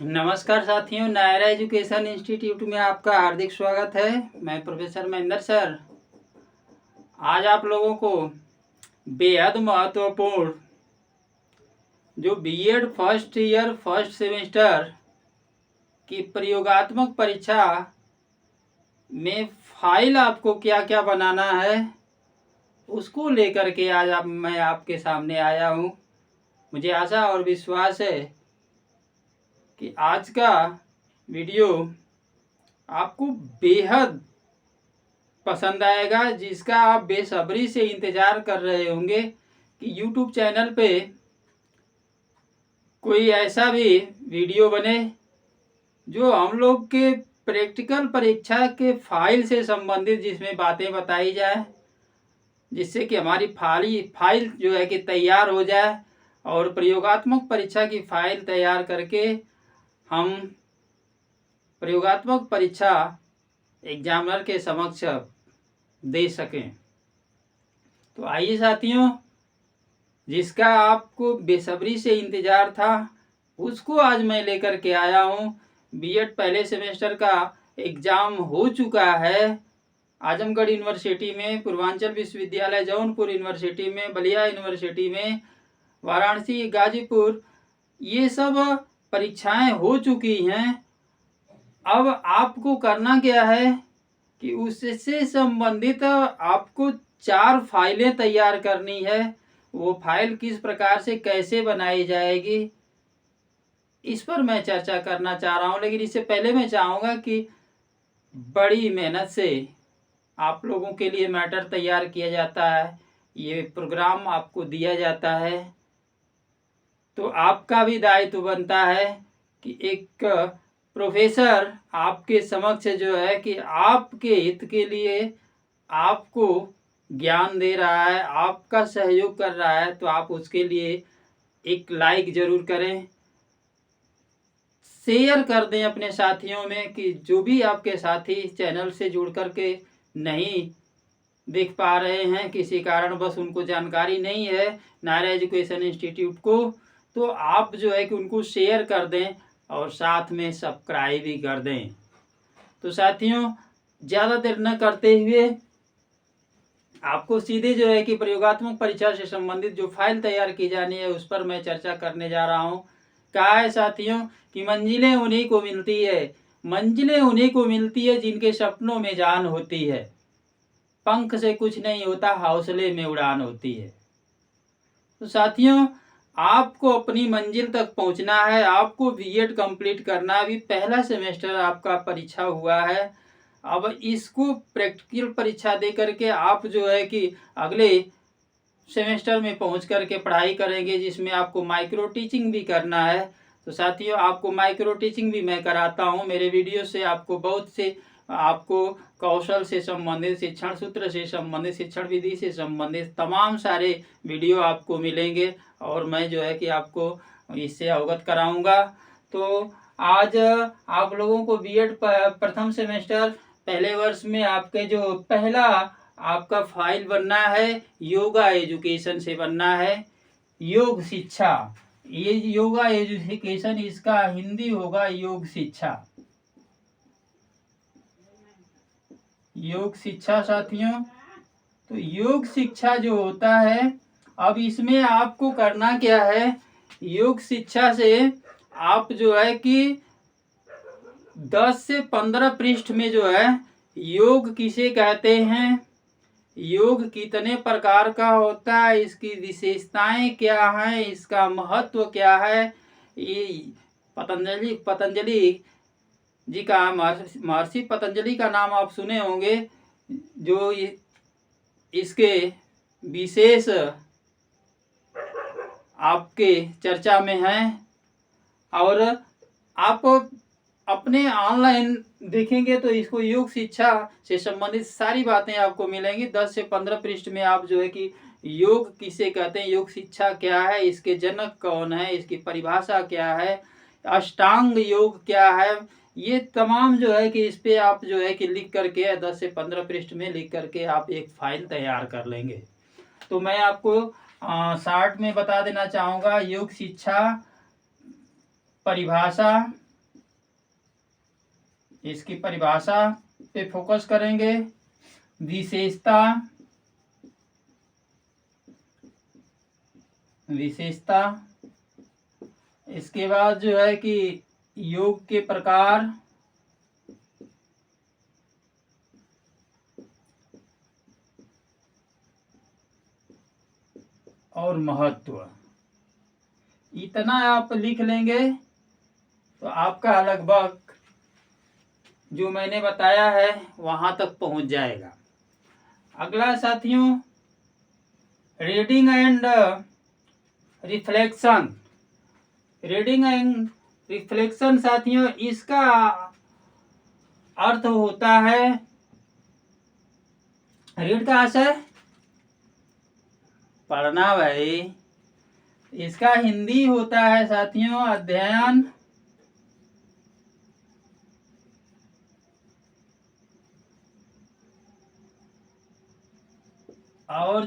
नमस्कार साथियों, Naira education institute में आपका हार्दिक स्वागत है। मैं प्रोफेसर महेंद्र सर आज आप लोगों को बेहद महत्वपूर्ण जो BEd first year first semester की प्रयोगात्मक परीक्षा में फाइल आपको क्या क्या बनाना है उसको लेकर के आज मैं आपके सामने आया हूँ। मुझे आशा और विश्वास है कि आज का वीडियो आपको बेहद पसंद आएगा, जिसका आप बेसब्री से इंतज़ार कर रहे होंगे कि YouTube चैनल पे कोई ऐसा भी वीडियो बने जो हम लोग के प्रैक्टिकल परीक्षा के फाइल से संबंधित जिसमें बातें बताई जाए, जिससे कि हमारी फाइल जो है कि तैयार हो जाए और प्रयोगात्मक परीक्षा की फाइल तैयार करके हम प्रयोगात्मक परीक्षा एग्जामिनर के समक्ष दे सकें। तो आइए साथियों, जिसका आपको बेसब्री से इंतज़ार था उसको आज मैं लेकर के आया हूँ। बीएड पहले सेमेस्टर का एग्ज़ाम हो चुका है। आजमगढ़ यूनिवर्सिटी में, पूर्वांचल विश्वविद्यालय जौनपुर यूनिवर्सिटी में, बलिया यूनिवर्सिटी में, वाराणसी, गाजीपुर, ये सब परीक्षाएं हो चुकी हैं। अब आपको करना क्या है कि उससे संबंधित आपको 4 फाइलें तैयार करनी है। वो फाइल किस प्रकार से कैसे बनाई जाएगी इस पर मैं चर्चा करना चाह रहा हूँ। लेकिन इससे पहले मैं चाहूँगा कि बड़ी मेहनत से आप लोगों के लिए मैटर तैयार किया जाता है, ये प्रोग्राम आपको दिया जाता है, तो आपका भी दायित्व बनता है कि एक प्रोफेसर आपके समक्ष जो है कि आपके हित के लिए आपको ज्ञान दे रहा है, आपका सहयोग कर रहा है, तो आप उसके लिए एक लाइक ज़रूर करें, शेयर कर दें अपने साथियों में कि जो भी आपके साथी चैनल से जुड़ कर के नहीं देख पा रहे हैं, किसी कारण बस उनको जानकारी नहीं है नायरा एजुकेशन इंस्टीट्यूट को, तो आप जो है कि उनको शेयर कर दें और साथ में सब्सक्राइब भी कर दें। तो साथियों, ज़्यादा देर न करते हुए आपको सीधे जो है कि प्रयोगात्मक परीक्षा से संबंधित जो फाइल तैयार की जानी है उस पर मैं चर्चा करने जा रहा हूँ। कहा है साथियों कि मंजिलें उन्हीं को मिलती है, मंजिलें उन्हीं को मिलती है जिनके सपनों में जान होती है, पंख से कुछ नहीं होता, हौसले में उड़ान होती है। तो साथियों, आपको अपनी मंजिल तक पहुंचना है, आपको बीएड कंप्लीट करना है। अभी पहला सेमेस्टर आपका परीक्षा हुआ है, अब इसको प्रैक्टिकल परीक्षा दे करके आप जो है कि अगले सेमेस्टर में पहुंच करके पढ़ाई करेंगे, जिसमें आपको माइक्रो टीचिंग भी करना है। तो साथियों, आपको माइक्रो टीचिंग भी मैं कराता हूं। मेरे वीडियो से आपको बहुत से आपको कौशल से संबंधित, शिक्षण सूत्र से संबंधित, शिक्षण विधि से संबंधित तमाम सारे वीडियो आपको मिलेंगे और मैं जो है कि आपको इससे अवगत कराऊंगा। तो आज आप लोगों को बीएड प्रथम सेमेस्टर पहले वर्ष में आपके जो पहला आपका फाइल बनना है योगा एजुकेशन से बनना है। योग शिक्षा, ये योगा एजुकेशन, इसका हिंदी होगा योग शिक्षा। योग शिक्षा साथियों, तो योग शिक्षा जो होता है, अब इसमें आपको करना क्या है, योग शिक्षा से आप जो है कि 10 से 15 पृष्ठ में जो है योग किसे कहते हैं, योग कितने प्रकार का होता है, इसकी विशेषताएं क्या हैं, इसका महत्व क्या है, ये पतंजलि जी का, महर्षि पतंजलि का नाम आप सुने होंगे, जो इसके विशेष आपके चर्चा में हैं। और आप अपने ऑनलाइन देखेंगे तो इसको योग शिक्षा से संबंधित सारी बातें आपको मिलेंगी। 10 से 15 पृष्ठ में आप जो है कि योग किसे कहते हैं, योग शिक्षा क्या है, इसके जनक कौन है, इसकी परिभाषा क्या है, अष्टांग योग क्या है, ये तमाम जो है कि इस पे आप जो है कि लिख करके 10 से 15 पृष्ठ में लिख करके आप एक फाइल तैयार कर लेंगे। तो मैं आपको शार्ट में बता देना चाहूँगा, योग शिक्षा परिभाषा, इसकी परिभाषा पे फोकस करेंगे। विशेषता, विशेषता, इसके बाद जो है कि योग के प्रकार, और महत्व। इतना आप लिख लेंगे तो आपका लगभग जो मैंने बताया है वहां तक पहुंच जाएगा। अगला साथियों, reading and reflection. Reading and reflection साथियों, इसका अर्थ होता है, रीड का आशय पढ़ना भाई, इसका हिंदी होता है साथियों अध्ययन और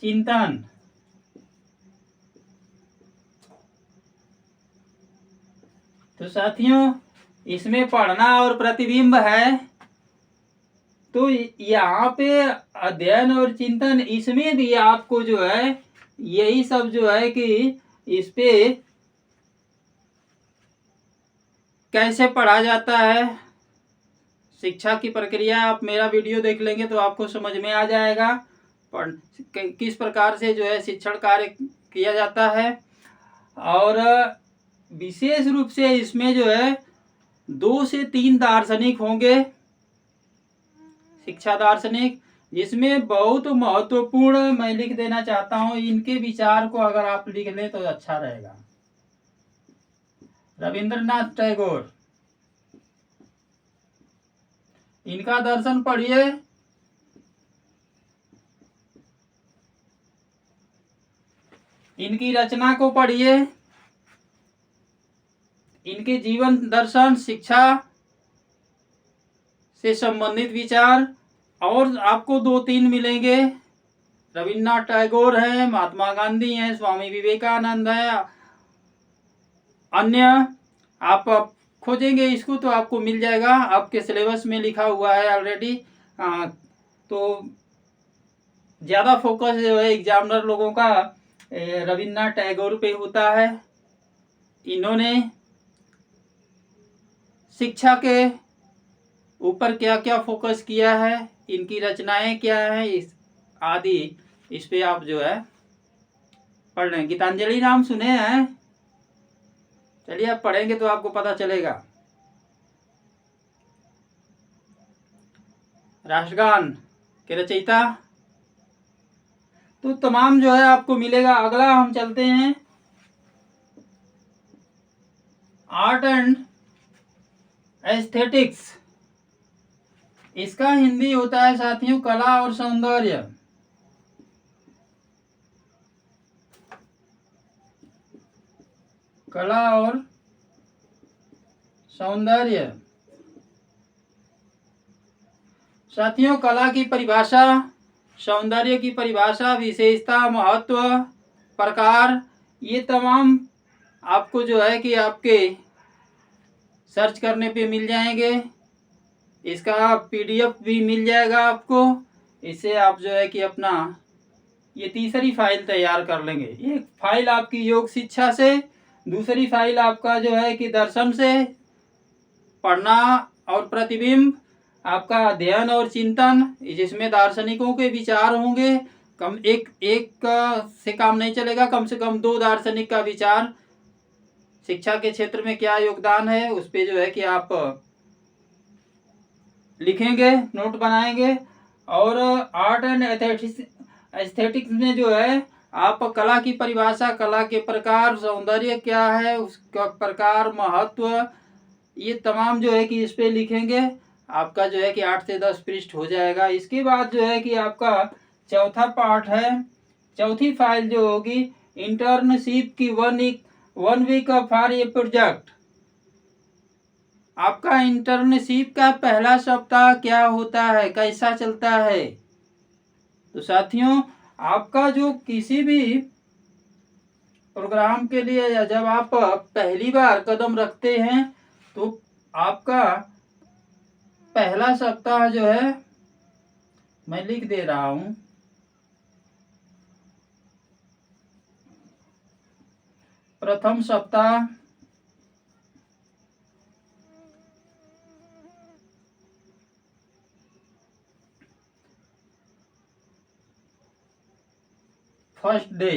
चिंतन। तो साथियों इसमें पढ़ना और प्रतिबिंब है, तो यहाँ पे अध्ययन और चिंतन, इसमें भी आपको जो है यही सब जो है कि इस पे कैसे पढ़ा जाता है, शिक्षा की प्रक्रिया, आप मेरा वीडियो देख लेंगे तो आपको समझ में आ जाएगा किस प्रकार से जो है शिक्षण कार्य किया जाता है। और विशेष रूप से इसमें जो है 2 से 3 दार्शनिक होंगे, शिक्षा दार्शनिक, जिसमें बहुत महत्वपूर्ण मैं लिख देना चाहता हूं, इनके विचार को अगर आप लिख लें तो अच्छा रहेगा। रविंद्रनाथ टैगोर, इनका दर्शन पढ़िए, इनकी रचना को पढ़िए, इनके जीवन दर्शन, शिक्षा से संबंधित विचार, और आपको 2-3 मिलेंगे। रविन्द्रनाथ टैगोर है, महात्मा गांधी है, स्वामी विवेकानंद है, अन्य आप खोजेंगे इसको तो आपको मिल जाएगा, आपके सिलेबस में लिखा हुआ है ऑलरेडी। तो ज़्यादा फोकस जो है एग्जामिनर लोगों का रविन्द्रनाथ टैगोर पे होता है। इन्होंने शिक्षा के ऊपर क्या क्या फोकस किया है, इनकी रचनाएं क्या है, इस आदि इस पे आप जो है पढ़ लें। गीतांजलि नाम सुने हैं? चलिए आप पढ़ेंगे तो आपको पता चलेगा। राष्ट्रगान के रचयिता, तो तमाम जो है आपको मिलेगा। अगला हम चलते हैं आर्ट एंड एस्थेटिक्स। इसका हिंदी होता है साथियों कला और सौंदर्य। कला और सौंदर्य साथियों, कला की परिभाषा, सौंदर्य की परिभाषा, विशेषता, महत्व, प्रकार, ये तमाम आपको जो है कि आपके सर्च करने पे मिल जाएंगे। इसका PDF भी मिल जाएगा आपको। इससे आप जो है कि अपना ये तीसरी फाइल तैयार कर लेंगे। एक फाइल आपकी योग शिक्षा से, दूसरी फाइल आपका जो है कि दर्शन से, पढ़ना और प्रतिबिंब आपका अध्ययन और चिंतन, जिसमें दार्शनिकों के विचार होंगे। कम एक से काम नहीं चलेगा, कम से कम 2 दार्शनिक का विचार, शिक्षा के क्षेत्र में क्या योगदान है, उस पे जो है कि आप लिखेंगे, नोट बनाएंगे। और आर्ट एंड एस्थेटिक्स में जो है आप कला की परिभाषा, कला के प्रकार, सौंदर्य क्या है, उसका प्रकार, महत्व, ये तमाम जो है कि इस पे लिखेंगे। आपका जो है कि 8 से 10 पृष्ठ हो जाएगा। इसके बाद जो है कि आपका चौथा पार्ट है, चौथी फाइल जो होगी इंटर्नशिप की 1 वीक फॉर ये प्रोजेक्ट। आपका इंटर्नशिप का पहला सप्ताह क्या होता है, कैसा चलता है। तो साथियों आपका जो किसी भी प्रोग्राम के लिए या जब आप पहली बार कदम रखते हैं तो आपका पहला सप्ताह जो है मैं लिख दे रहा हूं, प्रथम सप्ताह फर्स्ट डे,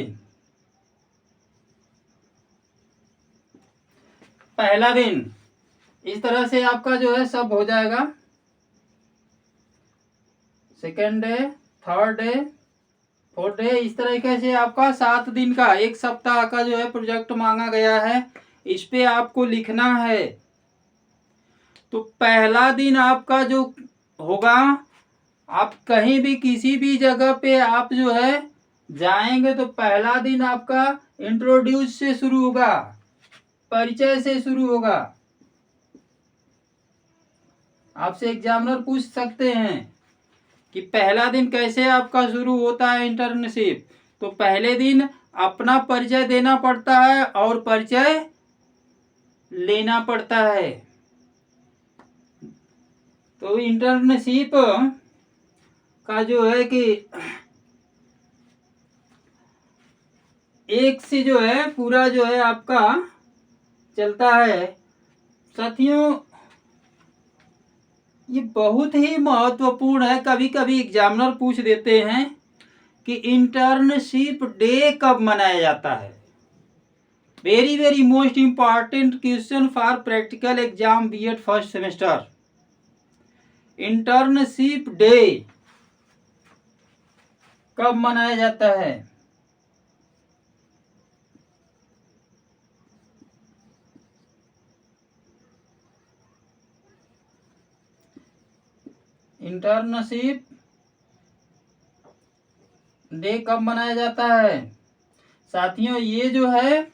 पहला दिन, इस तरह से आपका जो है सब हो जाएगा। Second day, third day, fourth day, इस तरीके से आपका 7 दिन का, एक सप्ताह का जो है प्रोजेक्ट मांगा गया है, इस पे आपको लिखना है। तो पहला दिन आपका जो होगा, आप कहीं भी किसी भी जगह पे आप जो है जाएंगे तो पहला दिन आपका इंट्रोड्यूस से शुरू होगा, परिचय से शुरू होगा। आपसे एग्जामिनर पूछ सकते हैं कि पहला दिन कैसे आपका शुरू होता है इंटर्नशिप। तो पहले दिन अपना परिचय देना पड़ता है और परिचय लेना पड़ता है। तो इंटर्नशिप का जो है कि एक से जो है पूरा जो है आपका चलता है। साथियों, ये बहुत ही महत्वपूर्ण है। कभी कभी एग्जामिनर पूछ देते हैं कि इंटर्नशिप डे कब मनाया जाता है। Very very most important question for practical exam BEd first semester. Internship day कब मनाया जाता है? इंटर्नशिप डे कब मनाया जाता है? साथियों, ये जो है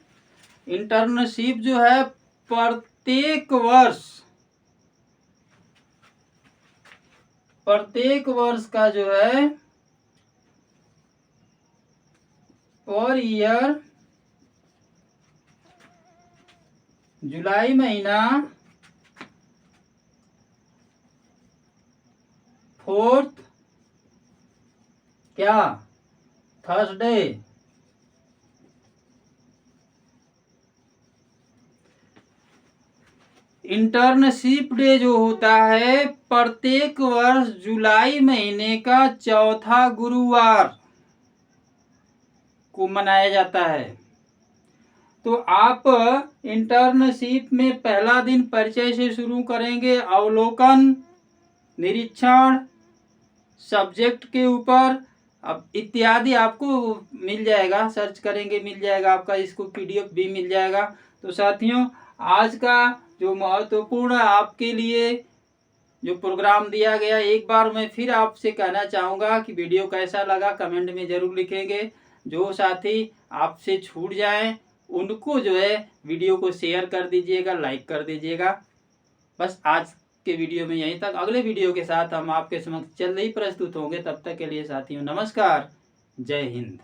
इंटर्नशिप जो है प्रत्येक वर्ष का जो है पर ईयर जुलाई महीना 4th क्या थर्सडे इंटर्नशिप डे जो होता है प्रत्येक वर्ष जुलाई महीने का चौथा गुरुवार को मनाया जाता है। तो आप इंटर्नशिप में पहला दिन परिचय से शुरू करेंगे, अवलोकन, निरीक्षण, सब्जेक्ट के ऊपर अब इत्यादि आपको मिल जाएगा, सर्च करेंगे मिल जाएगा, आपका इसको पीडीएफ भी मिल जाएगा। तो साथियों, आज का जो महत्वपूर्ण आपके लिए जो प्रोग्राम दिया गया, एक बार मैं फिर आपसे कहना चाहूँगा कि वीडियो कैसा लगा कमेंट में ज़रूर लिखेंगे। जो साथी आपसे छूट जाएं उनको जो है वीडियो को शेयर कर दीजिएगा, लाइक कर दीजिएगा। बस आज के वीडियो में यहीं तक। अगले वीडियो के साथ हम आपके समक्ष जल्द ही प्रस्तुत होंगे। तब तक के लिए साथियों नमस्कार, जय हिंद।